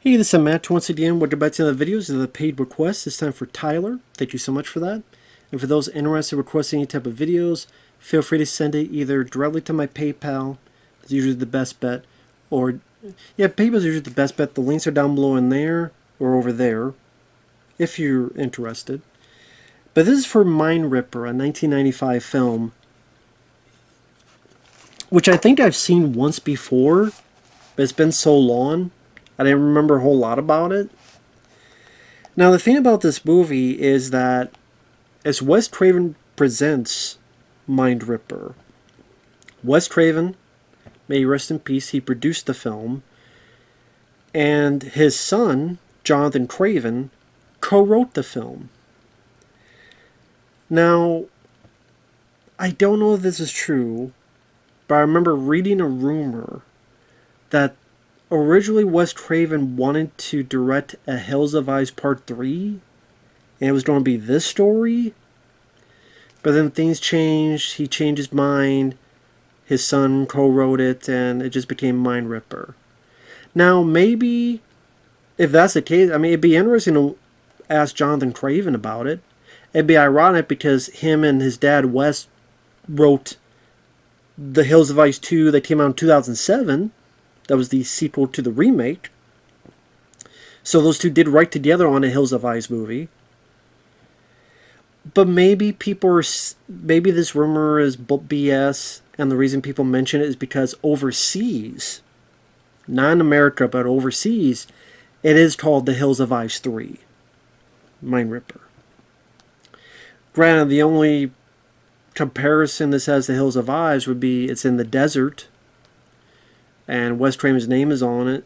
Hey, this is Matt once again. Welcome back to the videos of the paid requests. It's time for Tyler. Thank you so much for that. And for those interested in requesting any type of videos, feel free to send it either directly to my PayPal. It's usually the best bet. Or, yeah, PayPal is usually the best bet. The links are down below in there or over there if you're interested. But this is for Mind Ripper, a 1995 film, which I think I've seen once before, but it's been so long. I didn't remember a whole lot about it. Now, the thing about this movie is that as Wes Craven presents Mind Ripper, Wes Craven, may he rest in peace, he produced the film, and his son, Jonathan Craven, co-wrote the film. Now, I don't know if this is true, but I remember reading a rumor that originally Wes Craven wanted to direct a Hills of Ice Part 3, and it was going to be this story, but then things changed, he changed his mind, his son co-wrote it, and it just became Mind Ripper. Now, maybe, if that's the case, I mean, it'd be interesting to ask Jonathan Craven about it. It'd be ironic because him and his dad, Wes, wrote The Hills of Ice 2 that came out in 2007. That was the sequel to the remake. So those two did write together on a Hills of Ice movie. But maybe maybe this rumor is BS, and the reason people mention it is because overseas, not in America, but overseas, it is called The Hills of Ice 3. Mind Ripper. Granted, the only comparison this has to Hills of Ice would be it's in the desert, and Wes Craven's name is on it.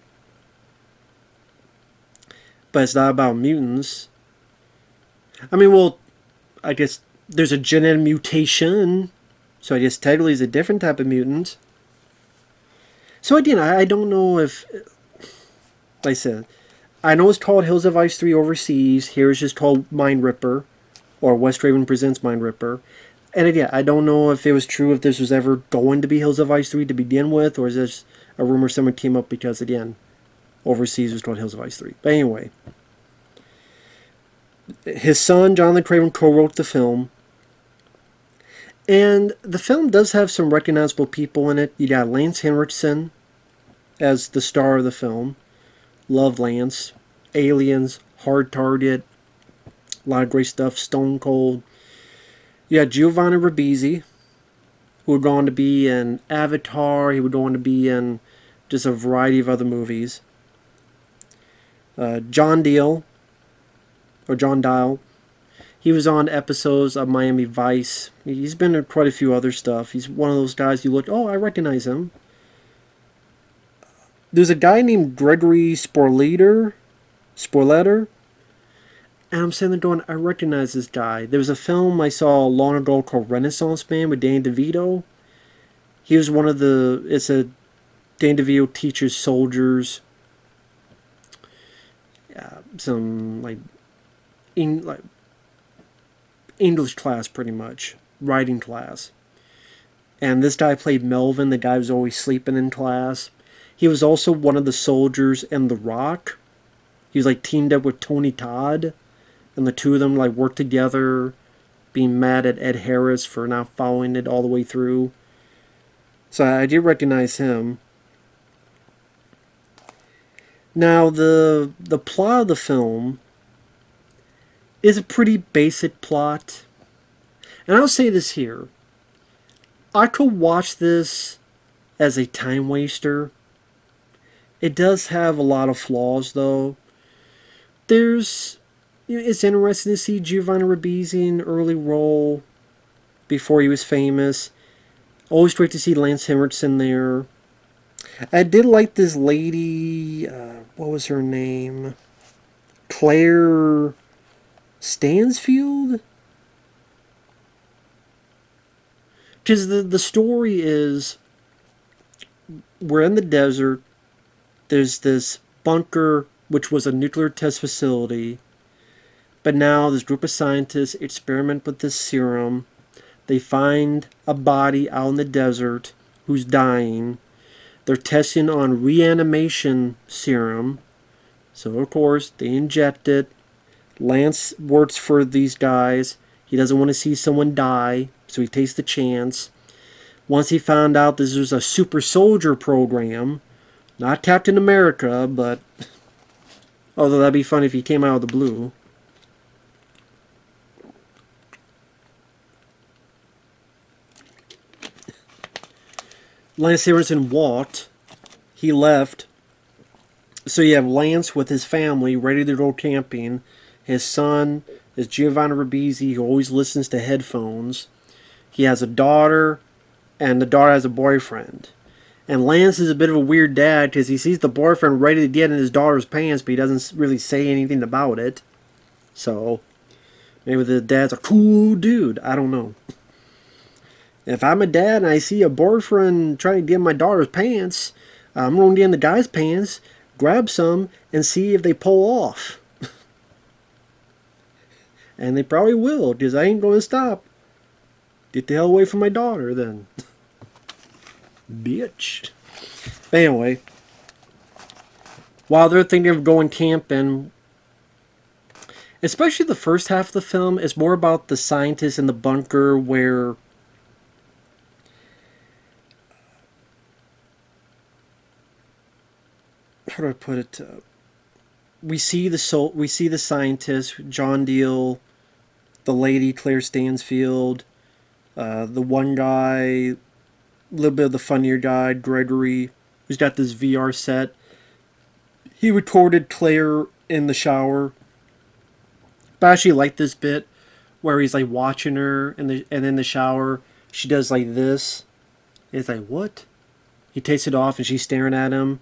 But it's not about mutants. I mean, well, I guess there's a genetic mutation, so I guess technically it's a different type of mutant. So again, I don't know if, like I said, I know it's called Hills of Ice 3 overseas. Here it's just called Mind Ripper, or Wes Craven Presents Mind Ripper. And again, I don't know if it was true, if this was ever going to be Hills of Ice 3 to begin with, or is this a rumor someone came up because, again, overseas was called Hills of Ice 3. But anyway, his son, Jonathan Craven, co-wrote the film. And the film does have some recognizable people in it. You got Lance Henriksen as the star of the film. Love Lance. Aliens, Hard Target, a lot of great stuff. Stone Cold. You got Giovanni Ribisi, who would go on to be in Avatar. He would go on to be in just a variety of other movies. John Dial, he was on episodes of Miami Vice. He's been in quite a few other stuff. He's one of those guys you look, oh, I recognize him. There's a guy named Gregory Sporletter. And I'm sitting there going, I recognize this guy. There was a film I saw long ago called Renaissance Man with Danny DeVito. He was one of the, it's a Danny DeVito teaches soldiers some like English class, pretty much, writing class. And this guy played Melvin, the guy who was always sleeping in class. He was also one of the soldiers in The Rock. He was like teamed up with Tony Todd, and the two of them like worked together, being mad at Ed Harris for not following it all the way through. So I did recognize him. Now, the plot of the film is a pretty basic plot. And I'll say this here. I could watch this as a time waster. It does have a lot of flaws, though. It's interesting to see Giovanni Ribisi in an early role before he was famous. Always great to see Lance Henriksen there. I did like this lady, what was her name? Claire Stansfield? Because the story is, we're in the desert, there's this bunker which was a nuclear test facility, but now this group of scientists experiment with this serum. They find a body out in the desert who's dying. They're testing on reanimation serum So, of course, they inject it. Lance works for these guys. He doesn't want to see someone die, so he takes the chance. Once he found out this was a super soldier program, not Captain America, but although that'd be fun if he came out of the blue. Lance Henriksen walked. He left. So you have Lance with his family ready to go camping. His son is Giovanni Ribisi, who always listens to headphones. He has a daughter, and the daughter has a boyfriend. And Lance is a bit of a weird dad because he sees the boyfriend ready to get in his daughter's pants, but he doesn't really say anything about it. So, maybe the dad's a cool dude. I don't know. If I'm a dad and I see a boyfriend trying to get in my daughter's pants, I'm going to get in the guy's pants, grab some, and see if they pull off. And they probably will, because I ain't going to stop. Get the hell away from my daughter, then. Bitch. Anyway, while they're thinking of going camping, especially the first half of the film, it's more about the scientists in the bunker where how do I put it? We see the scientists, John Deal, the lady Claire Stansfield, the one guy, a little bit of the funnier guy, Gregory, who's got this VR set. He recorded Claire in the shower. But I actually like this bit where he's like watching her and in the shower she does like this. And it's like, what? He takes it off and she's staring at him.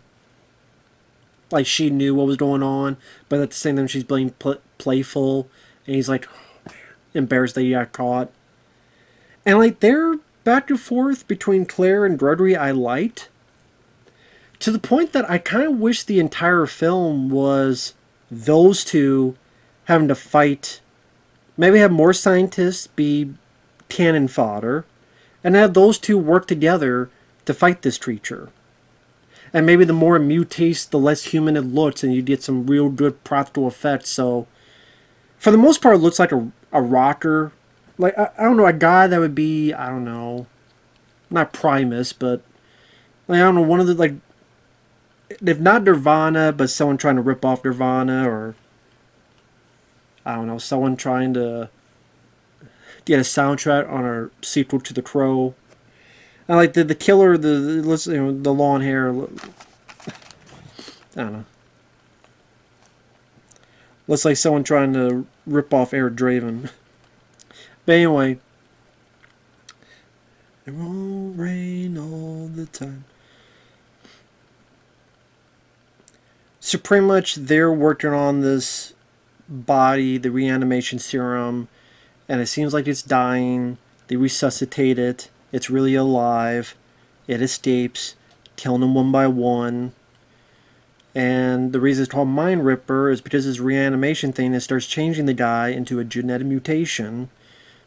Like she knew what was going on, but at the same time she's being playful, and he's like embarrassed that he got caught. And like they're back and forth between Claire and Gregory I liked, to the point that I kind of wish the entire film was those two having to fight. Maybe have more scientists be cannon fodder, and have those two work together to fight this creature. And maybe the more it mutates, the less human it looks, and you get some real good practical effects. So, for the most part, it looks like a rocker. Like, I don't know, a guy that would be, I don't know, not Primus, but, like, I don't know, one of the, like, if not Nirvana, but someone trying to rip off Nirvana, or, I don't know, someone trying to get a soundtrack on a sequel to The Crow. I like the killer, the long hair. I don't know. Looks like someone trying to rip off Eric Draven. But anyway, it won't rain all the time. So pretty much they're working on this body, the reanimation serum, and it seems like it's dying. They resuscitate it. It's really alive. It escapes, killing them one by one. And the reason it's called Mind Ripper is because this reanimation thing that starts changing the guy into a genetic mutation.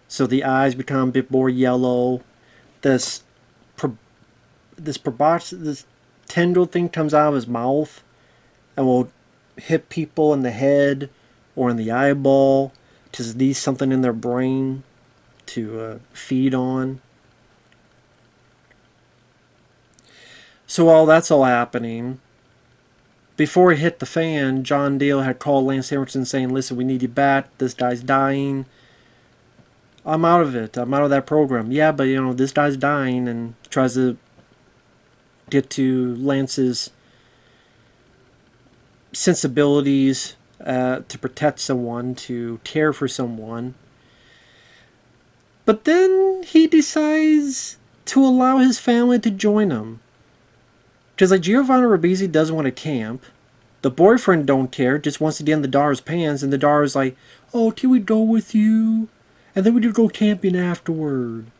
So the eyes become a bit more yellow. This tendril thing comes out of his mouth and will hit people in the head or in the eyeball to leave something in their brain to feed on. So while that's all happening, before it hit the fan, John Deal had called Lance Henriksen saying, listen, we need you back. This guy's dying. I'm out of it. I'm out of that program. Yeah, but, this guy's dying, and tries to get to Lance's sensibilities to protect someone, to care for someone. But then he decides to allow his family to join him. Because like Giovanni Ribisi doesn't want to camp. The boyfriend don't care, just wants to get in the daughter's pants, and the daughter's like, oh, can we go with you? And then we do go camping afterward.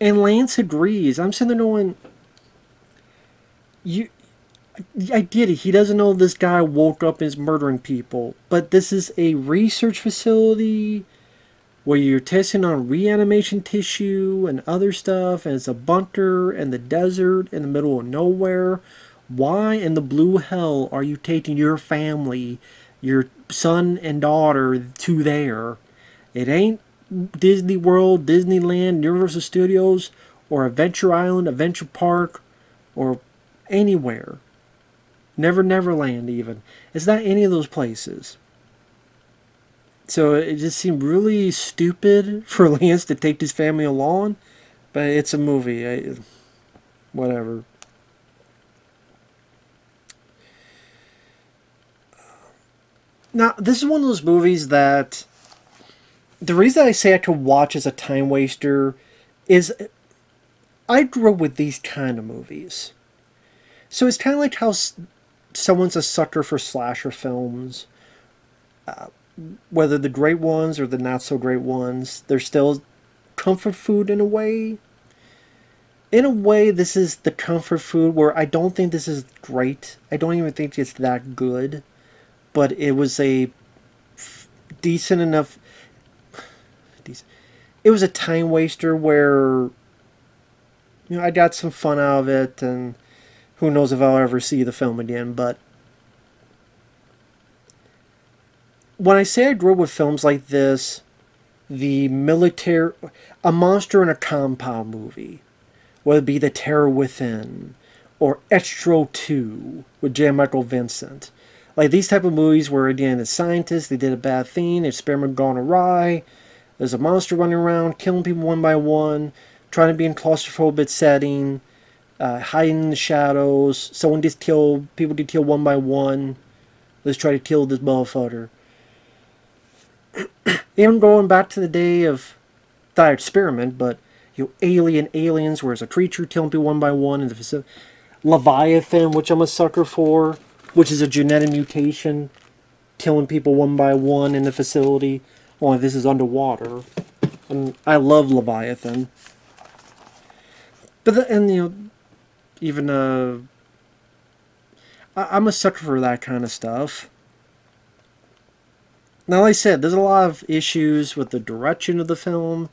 And Lance agrees. I'm sitting there going, I get it. He doesn't know this guy woke up and is murdering people. But this is a research facility where you're testing on reanimation tissue and other stuff, and it's a bunker in the desert in the middle of nowhere. Why in the blue hell are you taking your family, your son and daughter, to there? It ain't Disney World, Disneyland, Universal Studios, or Adventure Island, Adventure Park, or anywhere. Never Neverland, even. It's not any of those places. So it just seemed really stupid for Lance to take his family along, but it's a movie. Whatever. Now, this is one of those movies that the reason I say I could watch as a time waster is I grew up with these kind of movies. So it's kind of like how someone's a sucker for slasher films. Whether the great ones or the not so great ones, they're still comfort food in a way. In a way, this is the comfort food where I don't think this is great. I don't even think it's that good. But it was a decent enough. It was a time waster where I got some fun out of it, and who knows if I'll ever see the film again. But when I say I grew up with films like this, the military, a monster in a compound movie, whether it be The Terror Within or Extro 2 with J. Michael Vincent. Like these type of movies where, again, it's scientists, they did a bad thing, experiment gone awry, there's a monster running around, killing people one by one, trying to be in claustrophobic setting, hiding in the shadows, someone gets killed, people get killed one by one, let's try to kill this motherfucker. Even going back to the day of that experiment, but aliens, where it's a creature killing people one by one in the facility. Leviathan, which I'm a sucker for, which is a genetic mutation, killing people one by one in the facility. Only this is underwater. And I love Leviathan. But even I'm a sucker for that kind of stuff. Now, like I said, there's a lot of issues with the direction of the film.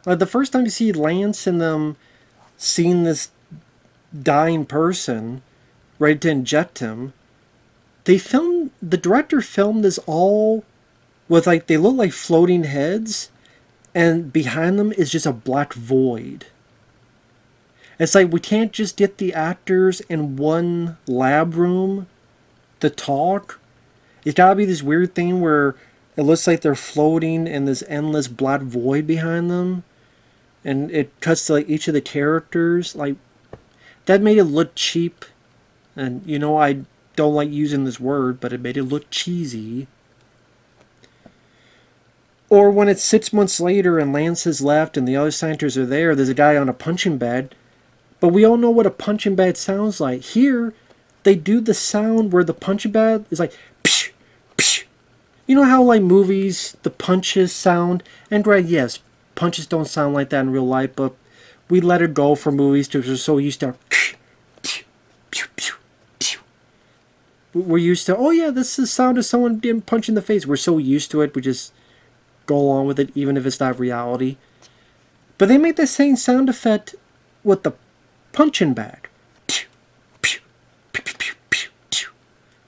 Like the first time you see Lance and them seeing this dying person ready to inject him, the director filmed this all with they look like floating heads, and behind them is just a black void. It's like we can't just get the actors in one lab room to talk. It's gotta be this weird thing where it looks like they're floating in this endless black void behind them, and it cuts to each of the characters. That made it look cheap, and I don't like using this word, but it made it look cheesy. Or when it's 6 months later and Lance has left and the other scientists are there's a guy on a punching bag, but we all know what a punching bag sounds like. Here, they do the sound where the punching bag is like, psh, psh. You know how movies, the punches sound? And yes, punches don't sound like that in real life, but we let it go for movies because we're so used to. We're used to, oh yeah, this is the sound of someone getting punched in the face. We're so used to it, we just go along with it, even if it's not reality. But they make the same sound effect with the punching bag.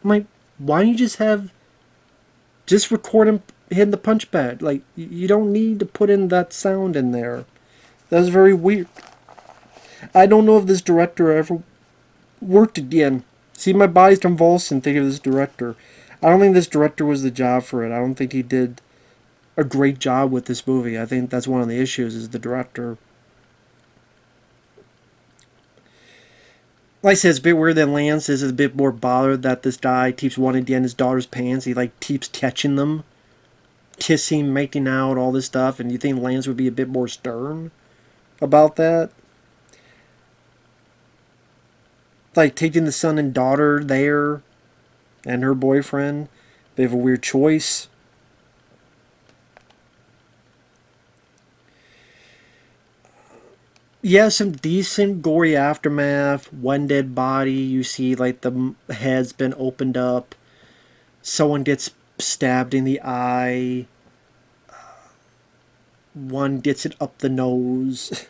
I'm like, why don't you just record him hitting the punch bag? You don't need to put in that sound in there. That's very weird. I don't know if this director ever worked again. See, my body's convulsing thinking of this director. I don't think this director was the job for it. I don't think he did a great job with this movie. I think that's one of the issues, is the director. Like I said, it's a bit weird that Lance is a bit more bothered that this guy keeps wanting to get in his daughter's pants. He keeps catching them, kissing, making out, all this stuff. And you think Lance would be a bit more stern about that? Taking the son and daughter there and her boyfriend. They have a weird choice. Yeah, some decent gory aftermath. One dead body. You see the head's been opened up. Someone gets stabbed in the eye. One gets it up the nose.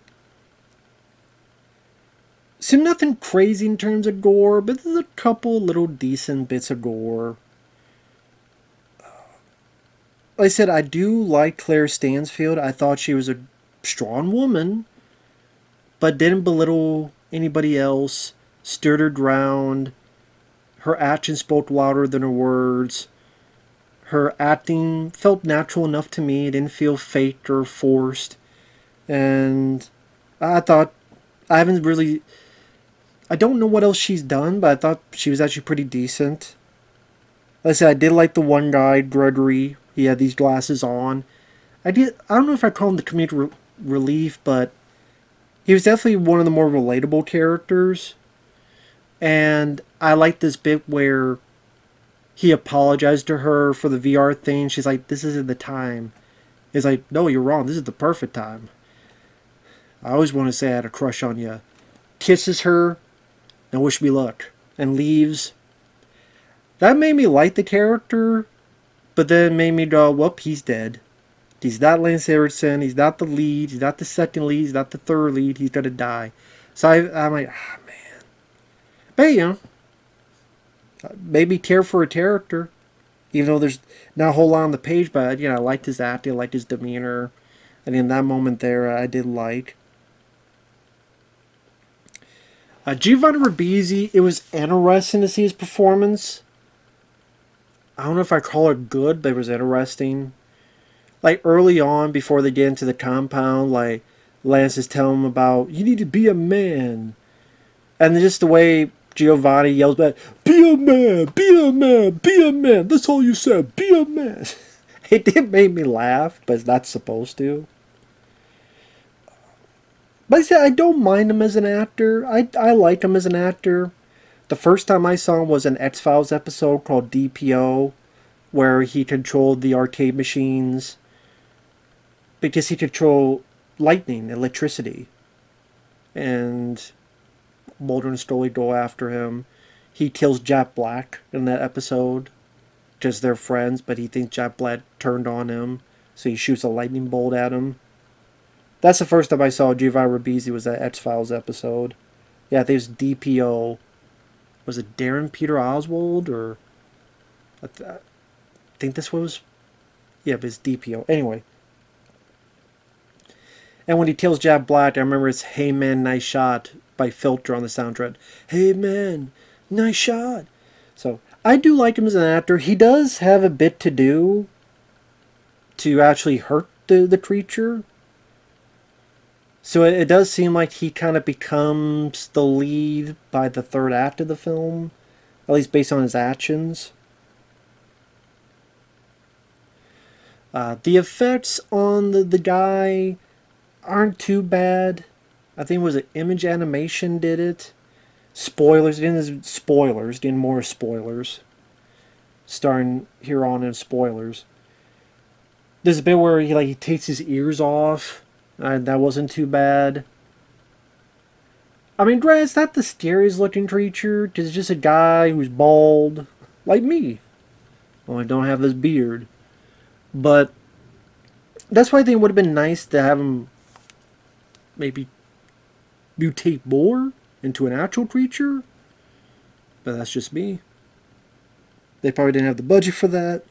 So nothing crazy in terms of gore, but there's a couple little decent bits of gore. Like I said, I do like Claire Stansfield. I thought she was a strong woman, but didn't belittle anybody else, stood her ground. Her actions spoke louder than her words. Her acting felt natural enough to me. It didn't feel faked or forced. And I thought, I haven't really, I don't know what else she's done, but I thought she was actually pretty decent. Like I said, I did like the one guy, Gregory. He had these glasses on. I don't know if I call him the comedic relief, but he was definitely one of the more relatable characters. And I like this bit where he apologized to her for the VR thing. She's like, "This isn't the time." He's like, "No, you're wrong. This is the perfect time. I always want to say I had a crush on you." Kisses her and wish me luck. And leaves. That made me like the character, but then it made me go, "Whoop, he's dead. He's not Lance Henriksen. He's not the lead. He's not the second lead. He's not the third lead. He's going to die." So I'm like, ah, man. But, you know, maybe care for a character. Even though there's not a whole lot on the page, but, you know, I liked his acting, I liked his demeanor. And in that moment there, I did like. Giovanni Ribisi, it was interesting to see his performance. I don't know if I call it good, but it was interesting. Like early on, before they get into the compound, like Lance is telling him about, you need to be a man. And just the way Giovanni yells back, "Be a man, be a man, be a man. That's all you said, be a man." It did make me laugh, but it's not supposed to. But I said, I don't mind him as an actor. I like him as an actor. The first time I saw him was an X-Files episode called DPO, where he controlled the arcade machines because he controlled lightning, electricity. And Mulder and Scully go after him. He kills Jack Black in that episode. Just they're friends, but he thinks Jack Black turned on him, so he shoots a lightning bolt at him. That's the first time I saw Giovanni Ribisi was that X-Files episode. Yeah, I think it was DPO. Was it Darren Peter Oswald or I think this was, yeah, but it's DPO. Anyway. And when he kills Jack Black, I remember it's "Hey Man, Nice Shot" by Filter on the soundtrack. "Hey man, nice shot." So I do like him as an actor. He does have a bit to do to actually hurt the creature. So it does seem like he kind of becomes the lead by the third act of the film, at least based on his actions. The effects on the guy aren't too bad. I think it was an Image Animation did it. Spoilers, getting more spoilers. Starting here on in spoilers. There's a bit where he takes his ears off. That wasn't too bad. I mean, granted, it's not the scariest looking creature, because it's just a guy who's bald, like me. Well, I don't have this beard. But that's why I think it would have been nice to have him maybe mutate more into an actual creature. But that's just me. They probably didn't have the budget for that.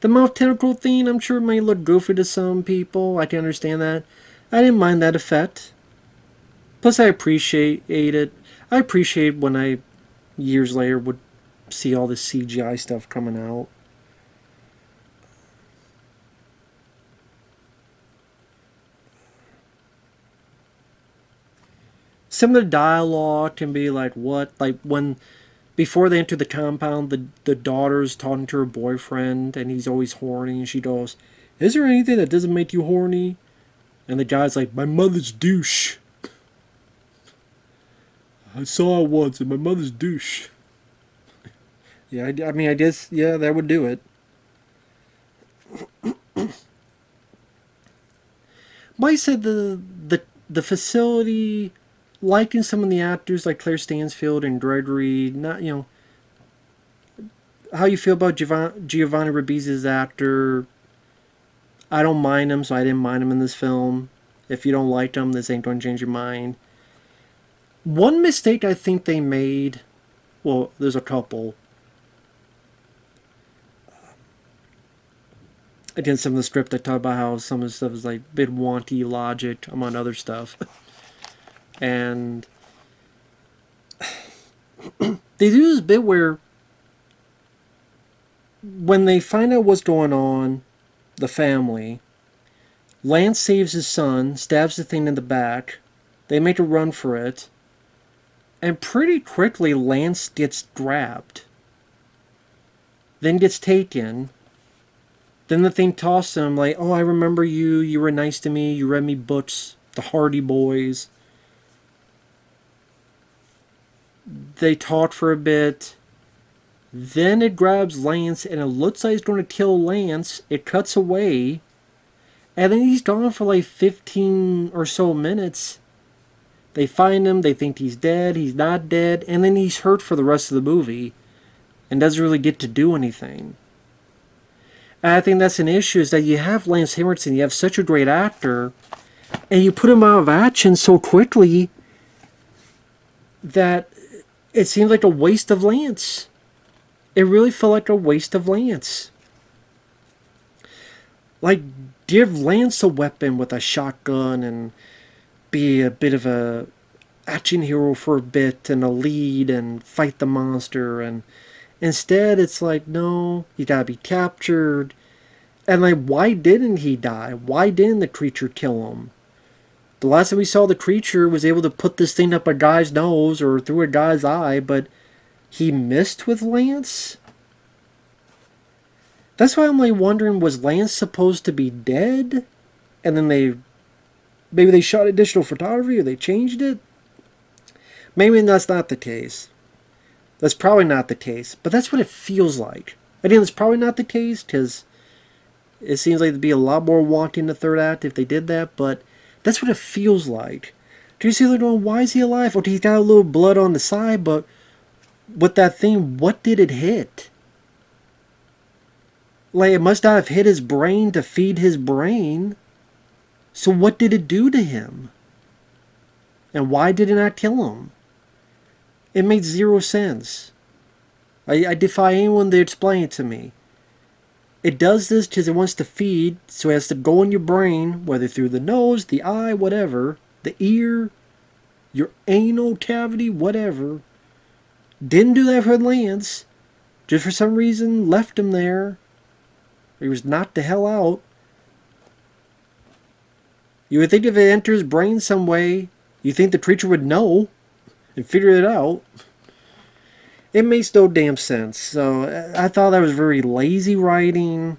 The mouth tentacle thing, I'm sure it might look goofy to some people. I can understand that. I didn't mind that effect. Plus, I appreciate it. I appreciate when I, years later, would see all this CGI stuff coming out. Some of the dialogue can be like, what? Like when, before they enter the compound, the daughter's talking to her boyfriend, and he's always horny, and she goes, "Is there anything that doesn't make you horny?" And the guy's like, "My mother's douche. I saw it once, and my mother's douche." Yeah, I mean, I guess, yeah, that would do it. But I said the facility, liking some of the actors like Claire Stansfield and Gregory, not, how you feel about Giovanni Ribisi's actor. I don't mind him, so I didn't mind him in this film. If you don't like him, this ain't going to change your mind. One mistake I think they made, well, there's a couple. Again, some of the script I talked about how some of the stuff is like a bit wanty logic among other stuff. And they do this bit where when they find out what's going on, the family, Lance saves his son, stabs the thing in the back, they make a run for it, and pretty quickly Lance gets grabbed. Then gets taken. Then the thing tosses him like, oh, I remember you, you were nice to me, you read me books, the Hardy Boys. They talk for a bit. Then it grabs Lance and it looks like it's going to kill Lance. It cuts away. And then he's gone for like 15 or so minutes. They find him, they think he's dead, he's not dead, and then he's hurt for the rest of the movie and doesn't really get to do anything. And I think that's an issue, is that you have Lance Henriksen, you have such a great actor, and you put him out of action so quickly that it seems like a waste of Lance. It really felt like a waste of Lance. Like, give Lance a weapon with a shotgun and be a bit of a action hero for a bit and a lead and fight the monster, and instead it's like, no, you gotta be captured. And like, why didn't he die? Why didn't the creature kill him? The last time we saw the creature was able to put this thing up a guy's nose or through a guy's eye, but he missed with Lance? That's why I'm like wondering, was Lance supposed to be dead? And then maybe they shot additional photography or they changed it? Maybe that's not the case. That's probably not the case. But that's what it feels like. Again, it's probably not the case because it seems like there'd be a lot more wanting in the third act if they did that. But that's what it feels like. Do you see they're going, why is he alive? Okay, he's got a little blood on the side, but with that thing, what did it hit? Like, it must not have hit his brain to feed his brain. So what did it do to him? And why did it not kill him? It made zero sense. I defy anyone to explain it to me. It does this because it wants to feed, so it has to go in your brain, whether through the nose, the eye, whatever, the ear, your anal cavity, whatever. Didn't do that for Lance. Just for some reason left him there. He was knocked the hell out. You would think if it enters his brain some way, you think the creature would know and figure it out. It makes no damn sense. So I thought that was very lazy writing.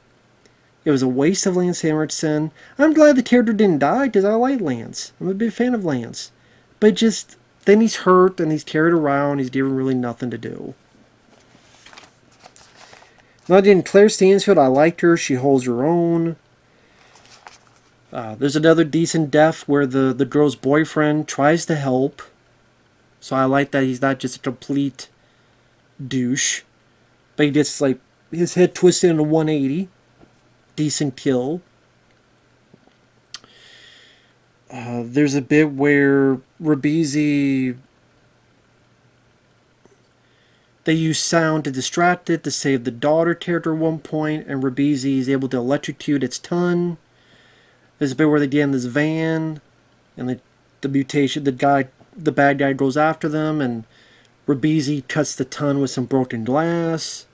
It was a waste of Lance Henriksen. I'm glad the character didn't die because I like Lance. I'm a big fan of Lance. But just, then he's hurt and he's carried around. He's given really nothing to do. Now again, Claire Stansfield, I liked her. She holds her own. There's another decent death where the girl's boyfriend tries to help. So I like that he's not just a complete douche. But he gets like his head twisted into 180. Decent kill. There's a bit where Ribisi, they use sound to distract it to save the daughter character at one point, and Ribisi is able to electrocute its tongue. There's a bit where they get in this van, and the mutation, the bad guy goes after them, and Ribisi cuts the tongue with some broken glass.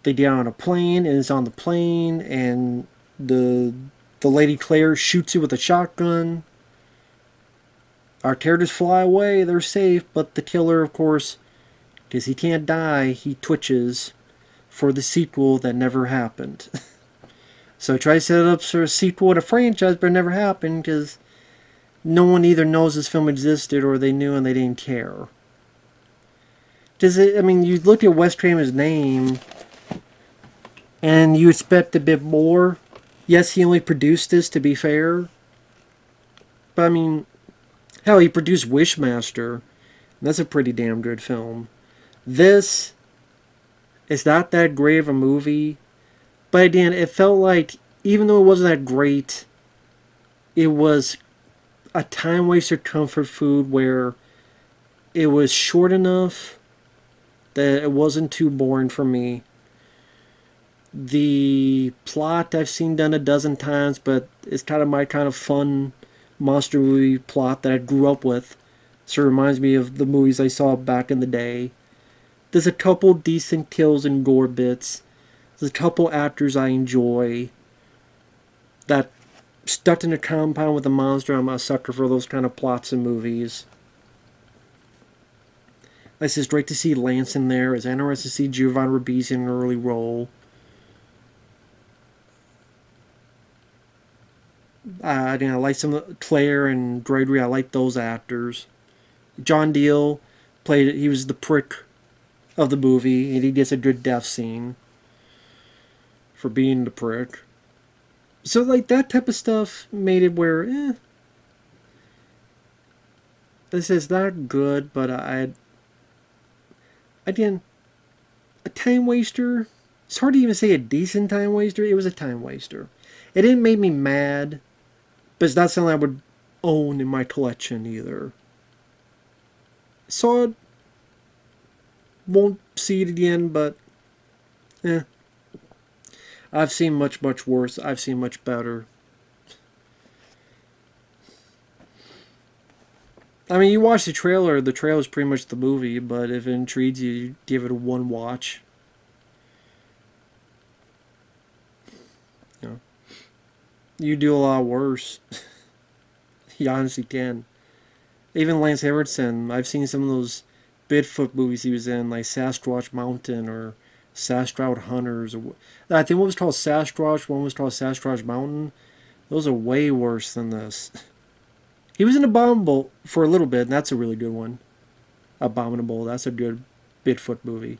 They get on a plane, and it's on the plane, and the Lady Claire shoots it with a shotgun. Our characters fly away, they're safe, but the killer, of course, because he can't die, he twitches for the sequel that never happened. So try to set it up for a sequel to a franchise, but it never happened because no one either knows this film existed or they knew and they didn't care. I mean, you look at Wes Craven's name and you expect a bit more. Yes, he only produced this, to be fair. But I mean, hell, he produced Wishmaster. And that's a pretty damn good film. This is not that great of a movie. But again, it felt like, even though it wasn't that great, it was a time waster comfort food where it was short enough that it wasn't too boring for me. The plot I've seen done a dozen times, but it's kind of my kind of fun monster movie plot that I grew up with. So it reminds me of the movies I saw back in the day. There's a couple decent kills and gore bits. There's a couple actors I enjoy. That stuck in a compound with a monster, I'm a sucker for those kind of plots and movies. It's just great to see Lance in there. It's interesting to see Giovanni Ribisi in an early role. I like some of Claire and Gregory. I like those actors. John Deal played. He was the prick of the movie, and he gets a good death scene for being the prick. So like that type of stuff made it where, this is not good, but again, a time waster. It's hard to even say a decent time waster. It was a time waster. It didn't make me mad, but it's not something I would own in my collection either. Saw it. Won't see it again, but I've seen much, much worse. I've seen much better. I mean, you watch the trailer. The trailer's pretty much the movie, but if it intrigues you, you give it a one watch. You know, you do a lot worse. You honestly can. Even Lance Henriksen, I've seen some of those Bigfoot movies he was in, like Sasquatch Mountain or Sasquatch Hunters. I think one was called Sasquatch, one was called Sasquatch Mountain. Those are way worse than this. He was in Abominable for a little bit, and that's a really good one. Abominable, that's a good Bigfoot movie.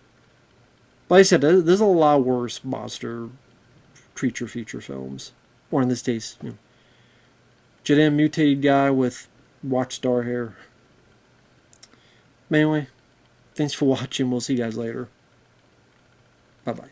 But like I said, there's a lot worse monster creature feature films. Or in this case, giant mutated guy with watchstar hair. But anyway, thanks for watching. We'll see you guys later. Bye-bye.